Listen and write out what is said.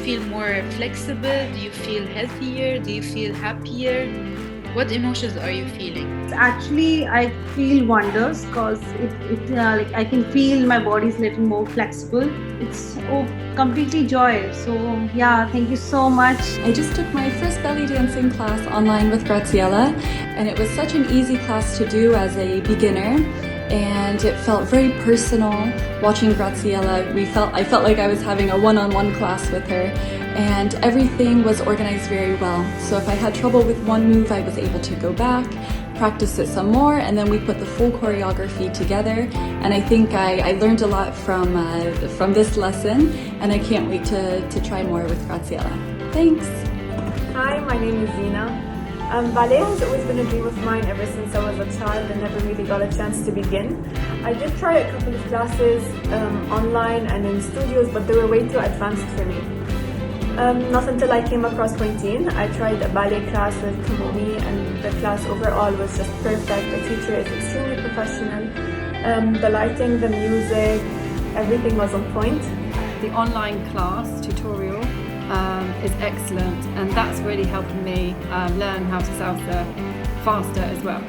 feel more flexible? Do you feel healthier? Do you feel happier? What emotions are you feeling? Actually, I feel wonders because like I can feel my body's little more flexible. It's completely joy. So yeah, thank you so much. I just took my first belly dancing class online with Graziella, and it was such an easy class to do as a beginner, and it felt very personal watching Graziella. I felt like I was having a one-on-one class with her, and everything was organized very well. So if I had trouble with one move, I was able to go back, practice it some more, and then we put the full choreography together. And I think I learned a lot from this lesson, and I can't wait to try more with Graziella. Thanks! Hi, my name is Zina. Ballet has always been a dream of mine ever since I was a child and never really got a chance to begin. I did try a couple of classes online and in studios, but they were way too advanced for me. Not until I came across Pointine. I tried a ballet class with Tomomi, and the class overall was just perfect. The teacher is extremely professional. The lighting, the music, everything was on point. The online class tutorial is excellent, and that's really helping me learn how to salsa faster as well.